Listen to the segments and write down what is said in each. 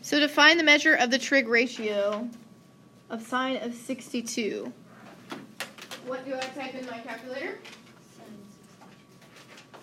So to find the measure of the trig ratio of sine of 62, what do I type in my calculator?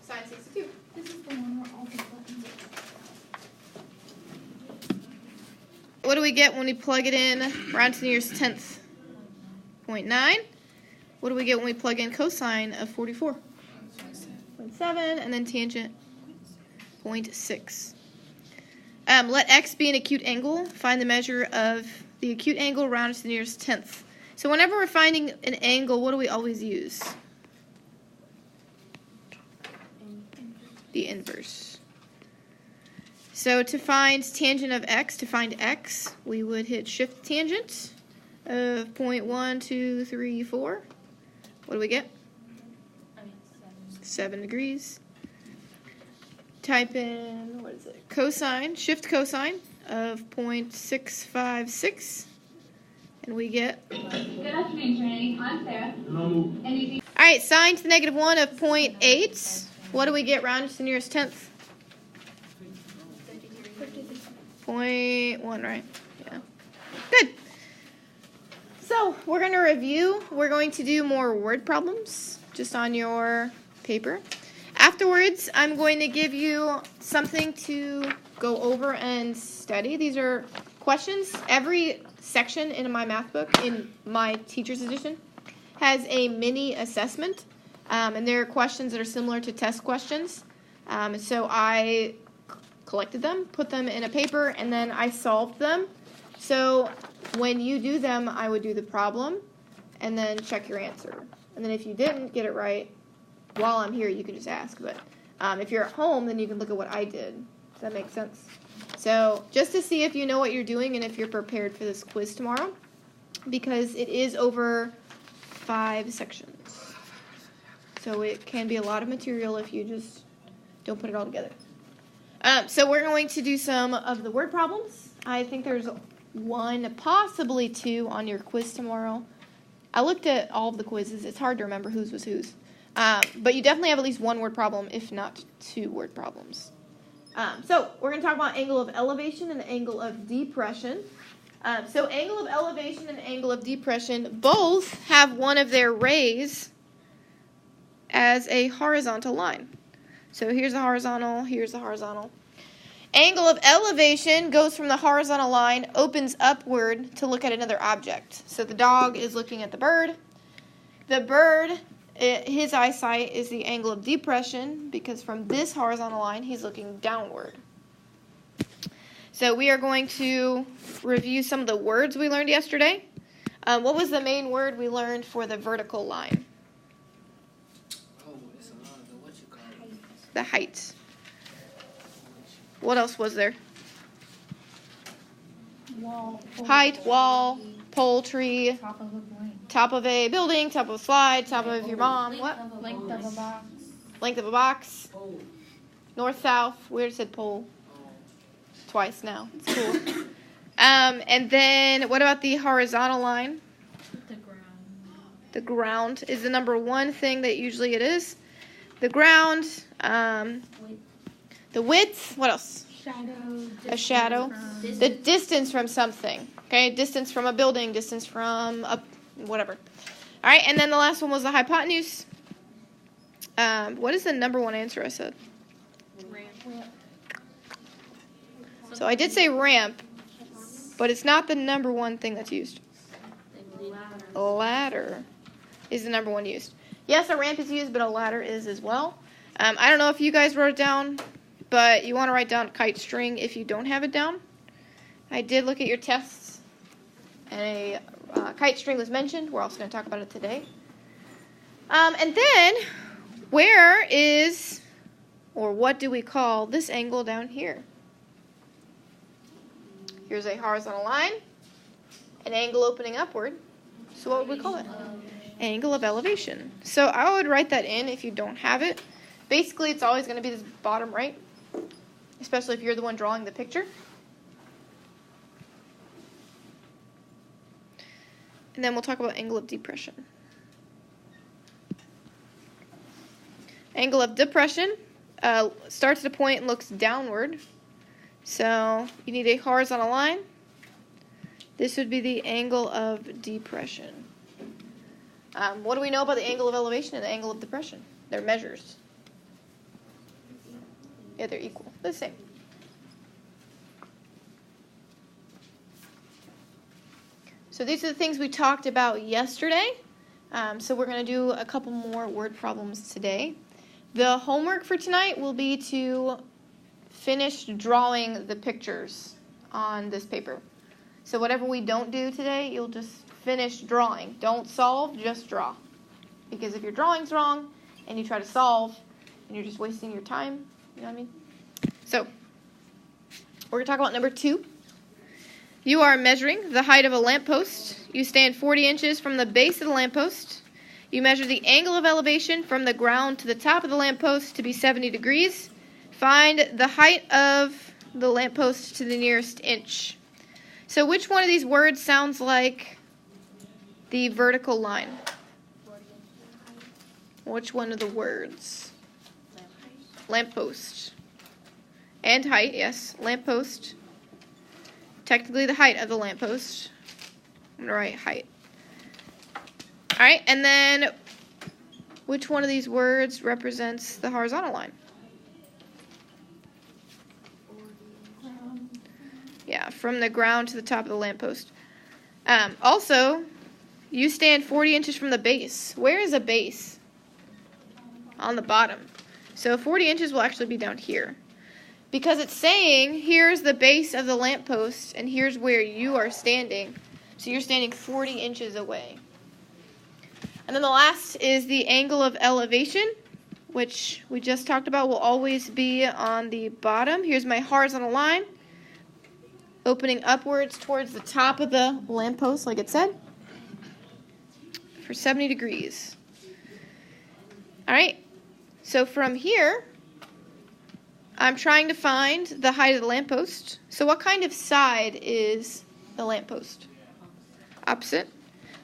Sine 62. This is the one where all the buttons are. What do we get when we plug it in round to the nearest tenth? 0.9. What do we get when we plug in cosine of 44? 0.7, and then tangent 0.6. Let x be an acute angle. Find the measure of the acute angle rounded to the nearest tenth. So whenever we're finding an angle, what do we always use? The inverse. So to find tangent of x, to find x, we would hit shift tangent of 0.1234. What do we get? 7 degrees. Type in, what is it? Cosine, shift cosine of 0.656. And we get... Good afternoon, Trinity. I'm Sarah. Hello. Alright, sine to the negative 1 of 0.8. What do we get rounded to the nearest tenth? 0.1, right? Yeah. Good. So, we're going to review. We're going to do more word problems just on your paper. Afterwards, I'm going to give you something to go over and study. These are questions. Every section in my math book, in my teacher's edition, has a mini assessment. And there are questions that are similar to test questions. So I collected them, put them in a paper, and then I solved them. So when you do them, I would do the problem and then check your answer. And then if you didn't get it right, while I'm here, you can just ask. But if you're at home, then you can look at what I did. Does that make sense? So just to see if you know what you're doing and if you're prepared for this quiz tomorrow, because it is over 5 sections. So it can be a lot of material if you just don't put it all together. So we're going to do some of the word problems. I think there's 1, possibly 2 on your quiz tomorrow. I looked at all of the quizzes. It's hard to remember whose was whose. But you definitely have at least 1 word problem, if not 2 word problems. So we're going to talk about angle of elevation and angle of depression. So angle of elevation and angle of depression both have one of their rays as a horizontal line. So here's a horizontal, here's a horizontal. Angle of elevation goes from the horizontal line, opens upward to look at another object. So the dog is looking at the bird. The bird, his eyesight is the angle of depression because from this horizontal line, he's looking downward. So we are going to review some of the words we learned yesterday. What was the main word we learned for the vertical line? The height. What else was there? Wall. Height, wall, pole, tree, Top of a blank. top of a building, top of a slide, top of your mom. What? Length of a box. Length of a box. North, south. We already said pole. Twice now. It's cool. And then what about the horizontal line? The ground. The ground is the number 1 thing that usually it is. The ground, the width, what else? Shadow. A shadow. The distance from something. Okay, distance from a building, distance from a whatever. All right, and then the last one was the hypotenuse. What is the number 1 answer I said? Ramp. So I did say ramp, but it's not the number 1 thing that's used. Ladder is the number 1 used. Yes, a ramp is used, but a ladder is as well. I don't know if you guys wrote it down, but you want to write down kite string if you don't have it down. I did look at your tests, and a kite string was mentioned. We're also going to talk about it today. And then, where is, or what do we call this angle down here? Here's a horizontal line, an angle opening upward. So what would we call it? Angle of elevation. So I would write that in if you don't have it. Basically, it's always going to be this bottom right, especially if you're the one drawing the picture. And then we'll talk about angle of depression. Angle of depression starts at a point and looks downward. So you need a horizontal line. This would be the angle of depression. What do we know about the angle of elevation and the angle of depression? They're measures. Yeah, they're equal. They're the same. So these are the things we talked about yesterday. So we're going to do a couple more word problems today. The homework for tonight will be to finish drawing the pictures on this paper. So whatever we don't do today, you'll just finish drawing. Don't solve, just draw. Because if your drawing's wrong and you try to solve and you're just wasting your time, you know what I mean? So we're going to talk about number 2. You are measuring the height of a lamppost. You stand 40 inches from the base of the lamppost. You measure the angle of elevation from the ground to the top of the lamppost to be 70 degrees. Find the height of the lamppost to the nearest inch. So which one of these words sounds like the vertical line? Which one of the words? Lamppost. And height, yes. Lamppost. Technically the height of the lamppost. I'm going to write height. Alright, and then which one of these words represents the horizontal line? Yeah, from the ground to the top of the lamppost. Also, you stand 40 inches from the base. Where is a base? On the bottom. So 40 inches will actually be down here. Because it's saying, here's the base of the lamppost, and here's where you are standing. So you're standing 40 inches away. And then the last is the angle of elevation, which we just talked about will always be on the bottom. Here's my horizontal line, opening upwards towards the top of the lamppost, like it said, for 70 degrees. All right, so from here, I'm trying to find the height of the lamppost. So what kind of side is the lamppost? Opposite.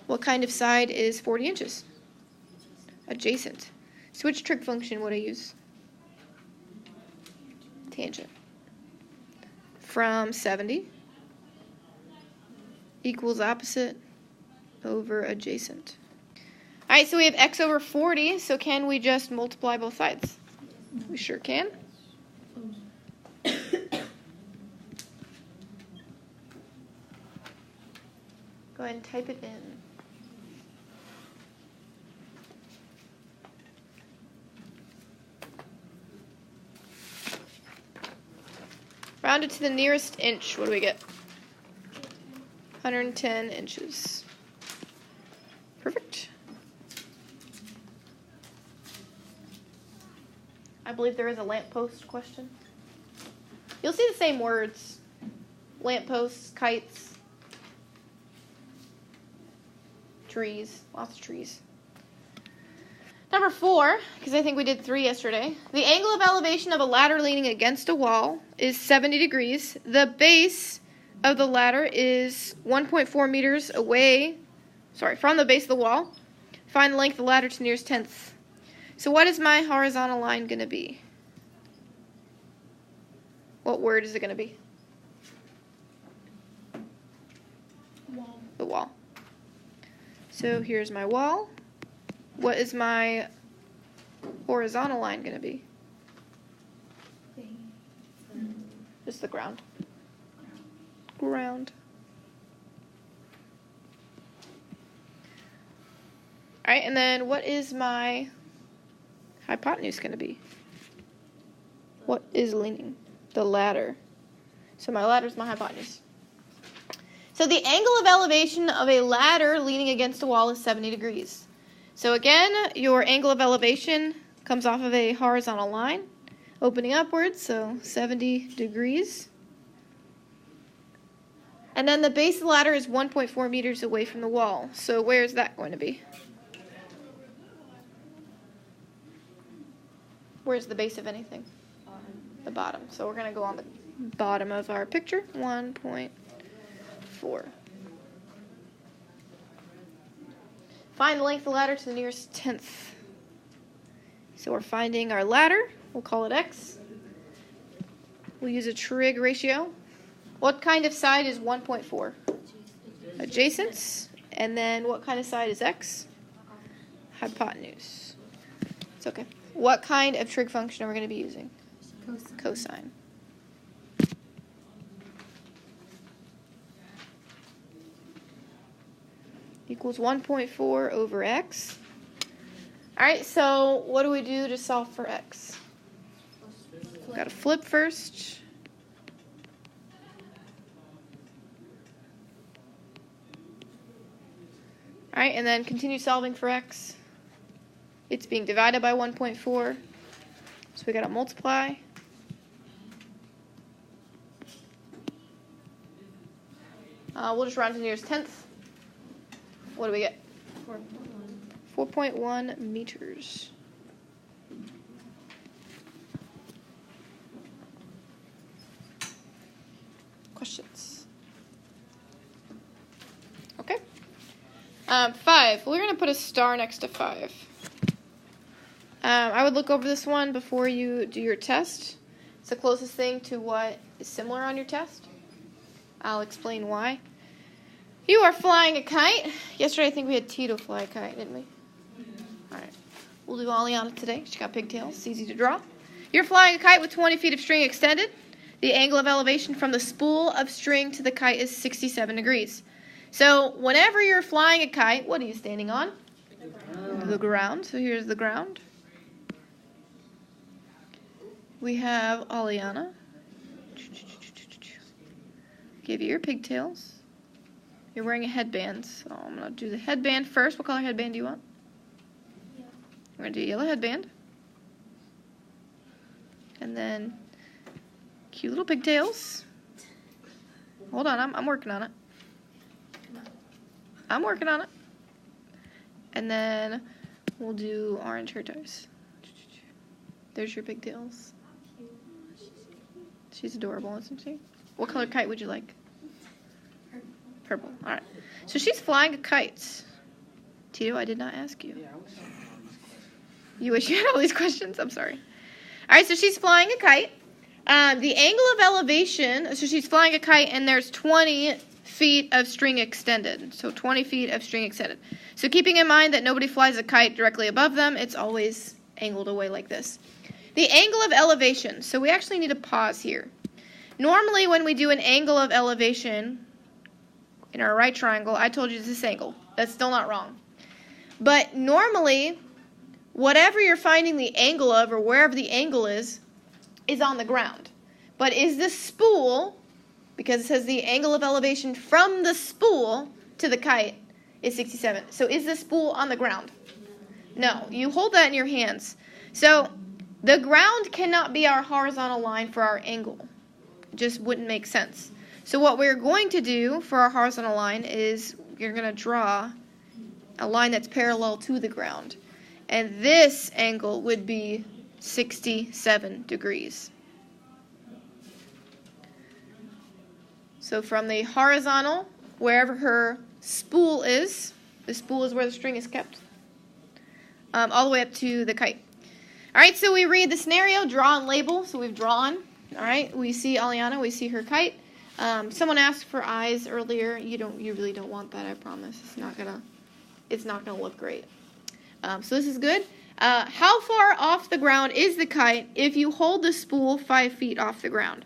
What kind of side is 40 inches? Adjacent. So which trig function would I use? Tangent. From 70 equals opposite over adjacent. All right, so we have x over 40, so can we just multiply both sides? We sure can. Go ahead and type it in. Round it to the nearest inch. What do we get? 110 inches. Perfect. I believe there is a lamppost question. You'll see the same words. Lampposts, kites, trees, lots of trees. Number 4, because I think we did 3 yesterday. The angle of elevation of a ladder leaning against a wall is 70 degrees. The base of the ladder is 1.4 meters away, from the base of the wall. Find the length of the ladder to the nearest tenth. So what is my horizontal line going to be? What word is it going to be? Wall. The wall. So here's my wall. What is my horizontal line going to be? Just the ground. Ground. All right, and then what is my hypotenuse going to be? What is leaning? The ladder. So my ladder is my hypotenuse. So the angle of elevation of a ladder leaning against a wall is 70 degrees. So again, your angle of elevation comes off of a horizontal line, opening upwards, so 70 degrees. And then the base of the ladder is 1.4 meters away from the wall. So where is that going to be? Where's the base of anything? The bottom. So we're going to go on the bottom of our picture, 1.4. Find the length of the ladder to the nearest tenth. So we're finding our ladder. We'll call it x. We'll use a trig ratio. What kind of side is 1.4? Adjacent. And then what kind of side is x? Hypotenuse. It's okay. What kind of trig function are we going to be using? Cosine. Equals 1.4 over x. Alright, so what do we do to solve for x? We've got to flip first. Alright, and then continue solving for x. It's being divided by 1.4. So we got to multiply. We'll just round to the nearest tenth. What do we get? 4.1 meters. Questions? Okay. 5. We're going to put a star next to 5. I would look over this one before you do your test. It's the closest thing to what is similar on your test. I'll explain why. You are flying a kite. Yesterday I think we had Tito fly a kite, didn't we? Alright. We'll do Aliana today. She's got pigtails. It's easy to draw. You're flying a kite with 20 feet of string extended. The angle of elevation from the spool of string to the kite is 67 degrees. So whenever you're flying a kite, what are you standing on? The ground. So here's the ground. We have Aliana. Give you your pigtails. You're wearing a headband, so I'm going to do the headband first. What color headband do you want? Yeah. We're going to do a yellow headband. And then cute little pigtails. Hold on, I'm working on it. I'm working on it. And then we'll do orange hair ties. There's your pigtails. She's adorable, isn't she? What color kite would you like? Purple. All right. So she's flying a kite. Tito, I did not ask you. You wish you had all these questions? I'm sorry. All right, so she's flying a kite. The angle of elevation, so she's flying a kite, and there's 20 feet of string extended. So 20 feet of string extended. So keeping in mind that nobody flies a kite directly above them, it's always angled away like this. The angle of elevation. So we actually need to pause here. Normally when we do an angle of elevation in our right triangle, I told you it's this angle. That's still not wrong. But normally, whatever you're finding the angle of, or wherever the angle is on the ground. But is the spool, because it says the angle of elevation from the spool to the kite is 67. So is the spool on the ground? No. You hold that in your hands. So the ground cannot be our horizontal line for our angle. It just wouldn't make sense. So what we're going to do for our horizontal line is you're going to draw a line that's parallel to the ground. And this angle would be 67 degrees. So from the horizontal, wherever her spool is, the spool is where the string is kept, all the way up to the kite. All right, so we read the scenario, draw and label. So we've drawn. All right, we see Aliana, we see her kite. Someone asked for eyes earlier. You really don't want that, I promise. It's not gonna look great. So this is good. How far off the ground is the kite if you hold the spool 5 feet off the ground?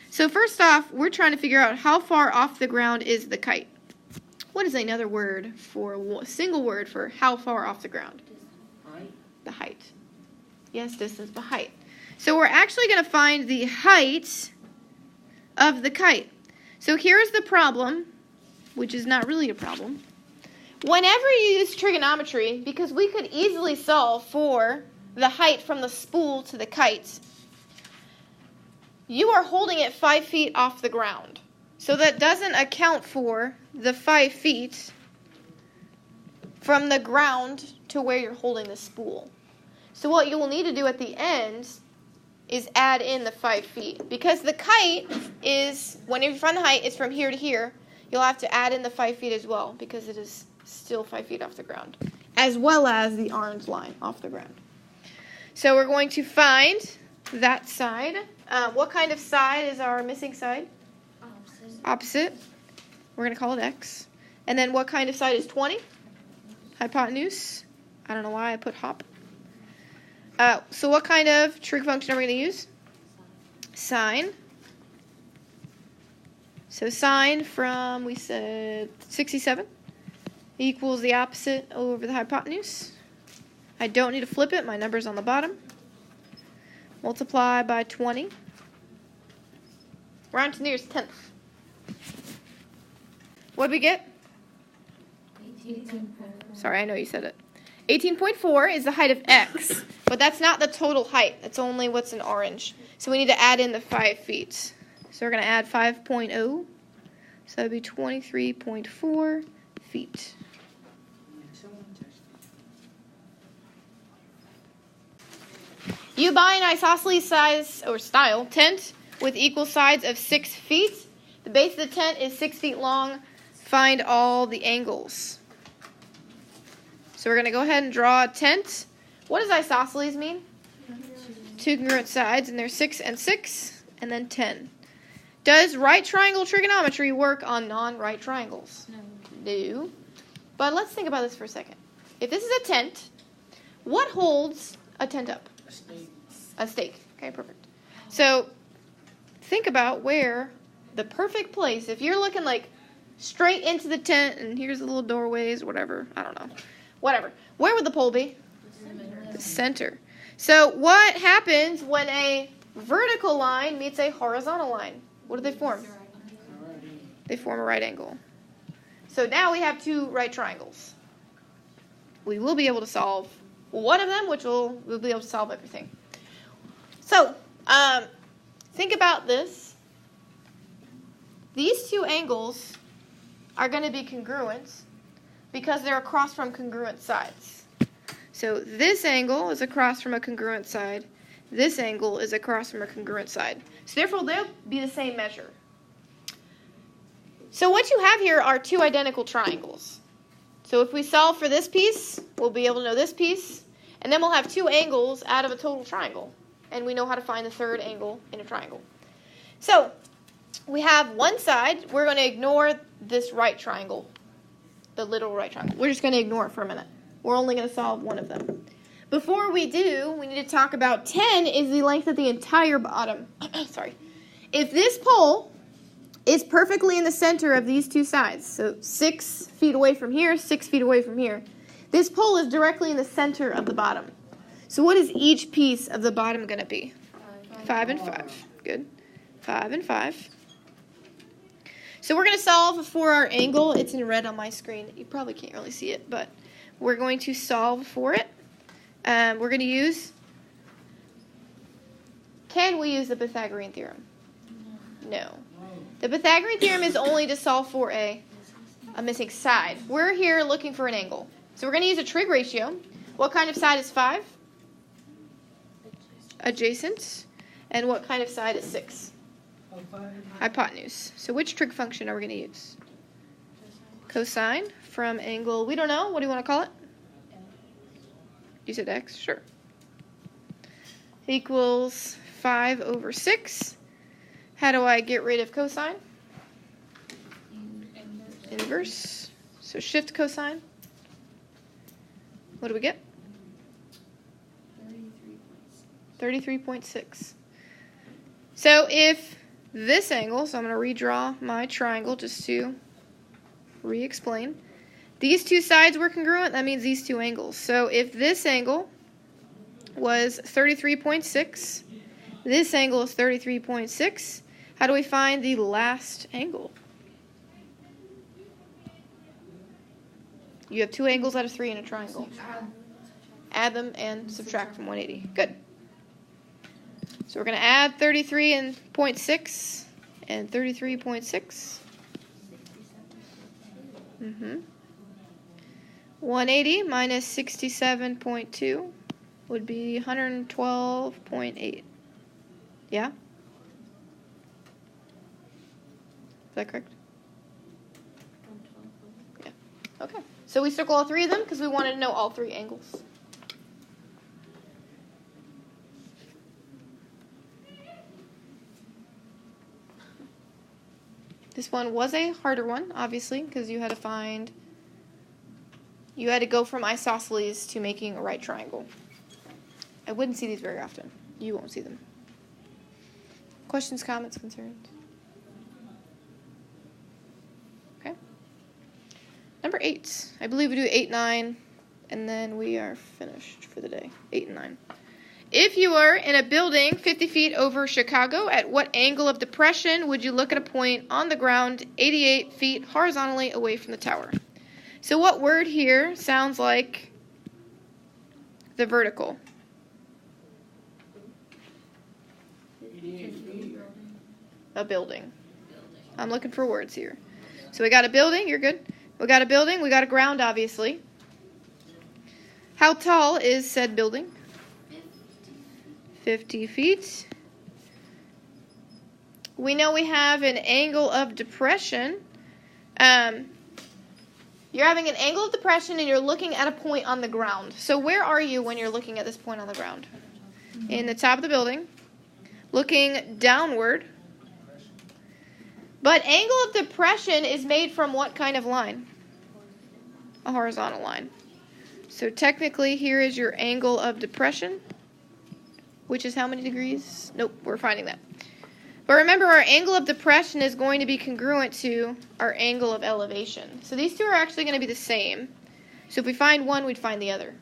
So first off, we're trying to figure out how far off the ground is the kite. What is another word for a single word for how far off the ground? Height. The height. Yes, distance, but height. So we're actually going to find the height of the kite. So here's the problem, which is not really a problem. Whenever you use trigonometry, because we could easily solve for the height from the spool to the kite, you are holding it 5 feet off the ground. So that doesn't account for the 5 feet from the ground to where you're holding the spool. So what you will need to do at the end is add in the 5 feet. Because the kite is, whenever you find the height, it's from here to here. You'll have to add in the 5 feet as well, because it is still 5 feet off the ground, as well as the orange line off the ground. So we're going to find that side What kind of side is our missing side? Opposite. Opposite. We're going to call it x. And then what kind of side is 20? Hypotenuse. I don't know why I put hop. So what kind of trig function are we going to use? Sine. So sine from, we said, 67 equals the opposite over the hypotenuse. I don't need to flip it. My number's on the bottom. Multiply by 20. Round to nearest tenth. What did we get? 18.4. Sorry, I know you said it. 18.4 is the height of x, but that's not the total height. That's only what's in orange. So we need to add in the 5 feet. So we're going to add 5.0. So that would be 23.4 feet. You buy an isosceles size or style tent with equal sides of 6 feet. The base of the tent is 6 feet long. Find all the angles. So we're going to go ahead and draw a tent. What does isosceles mean? 2 congruent sides, and there's 6 and 6, and then 10. Does right triangle trigonometry work on non-right triangles? No. But let's think about this for a second. If this is a tent, what holds a tent up? A stake. Okay, perfect. So think about where the perfect place, if you're looking like straight into the tent and here's the little doorways, whatever, I don't know. Whatever. Where would the pole be? The center. So what happens when a vertical line meets a horizontal line? What do they form? They form a right angle. So now we have 2 right triangles. We will be able to solve one of them, which we'll be able to solve everything. So think about this. These 2 angles are going to be congruent because they're across from congruent sides. So this angle is across from a congruent side. This angle is across from a congruent side. So therefore, they'll be the same measure. So what you have here are 2 identical triangles. So if we solve for this piece, we'll be able to know this piece. And then we'll have 2 angles out of a total triangle. And we know how to find the 3rd angle in a triangle. So we have one side. We're going to ignore this right triangle, the literal right triangle. We're just going to ignore it for a minute. We're only going to solve one of them. Before we do, we need to talk about 10 is the length of the entire bottom. Sorry. If this pole is perfectly in the center of these 2 sides, so 6 feet away from here, 6 feet away from here, this pole is directly in the center of the bottom. So what is each piece of the bottom going to be? 5 and 5. Good. 5 and 5. So we're going to solve for our angle. It's in red on my screen. You probably can't really see it, but we're going to solve for it. We're going to use, can we use the Pythagorean theorem? No. The Pythagorean theorem is only to solve for a missing side. We're here looking for an angle. So we're going to use a trig ratio. What kind of side is 5? Adjacent. And what kind of side is 6? Hypotenuse. So which trig function are we going to use? Cosine from angle, we don't know. What do you want to call it? You said x? Sure. Equals 5 over 6. How do I get rid of cosine? Inverse. So shift cosine. What do we get? 33.6. So if this angle, so I'm going to redraw my triangle just to re-explain. These 2 sides were congruent, that means these 2 angles. So if this angle was 33.6, this angle is 33.6, how do we find the last angle? You have 2 angles out of 3 in a triangle. Add them and subtract from 180. Good. So we're going to add 33.6 and 33.6. 180 minus 67.2 would be 112.8. Yeah? Is that correct? Yeah. Okay. So we circle all 3 of them because we wanted to know all 3 angles. This one was a harder one, obviously, because you had to go from isosceles to making a right triangle. I wouldn't see these very often. You won't see them. Questions, comments, concerns? Okay. Number 8. I believe we do 8, 9, and then we are finished for the day. 8 and 9. If you were in a building 50 feet over Chicago, at what angle of depression would you look at a point on the ground 88 feet horizontally away from the tower? So what word here sounds like the vertical? A building. I'm looking for words here. So we got a building. You're good. We got a building. We got a ground, obviously. How tall is said building? 50 feet. We know we have an angle of depression. You're having an angle of depression and you're looking at a point on the ground. So where are you when you're looking at this point on the ground? In the top of the building. Looking downward. But angle of depression is made from what kind of line? A horizontal line. So technically here is your angle of depression, which is how many degrees? Nope, we're finding that. But remember, our angle of depression is going to be congruent to our angle of elevation. So these two are actually going to be the same. So if we find one, we'd find the other.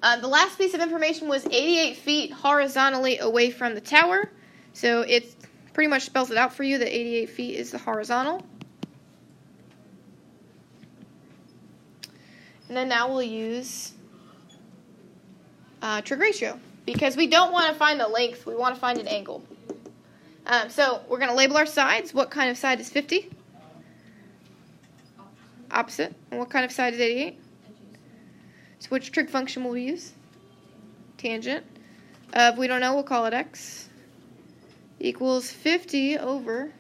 The last piece of information was 88 feet horizontally away from the tower. So it pretty much spells it out for you that 88 feet is the horizontal. And then now we'll use trig ratio. Because we don't want to find the length, we want to find an angle. So we're going to label our sides. What kind of side is 50? Opposite. And what kind of side is 88? So which trig function will we use? Tangent. If we don't know, we'll call it x. Equals 50 over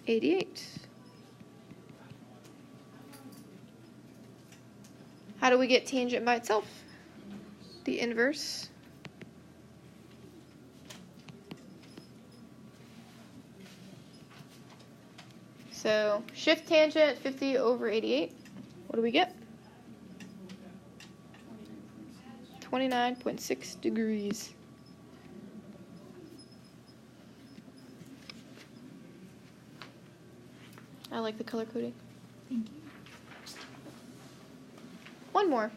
88. How do we get tangent by itself? The inverse. So shift tangent 50 over 88. What do we get? 29.6 degrees. I like the color coding. Thank you. One more.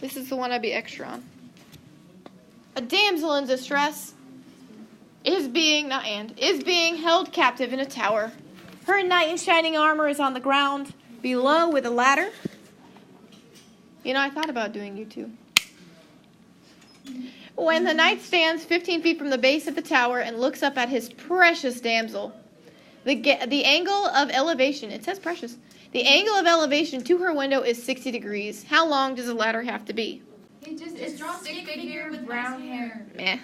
This is the one I'd be extra on. A damsel in distress is being held captive in a tower. Her knight in shining armor is on the ground below with a ladder. You know, I thought about doing you too. When the knight stands 15 feet from the base of the tower and looks up at his precious damsel, the angle of elevation, it says precious, the angle of elevation to her window is 60 degrees. How long does the ladder have to be? It's draw stick figure with brown hair. Meh.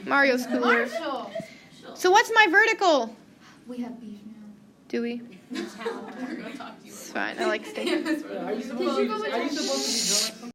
Mario's cooler. Marshall. So what's my vertical? We have beef now. Do we? It's fine. I like steak. Are you supposed to be drawing something?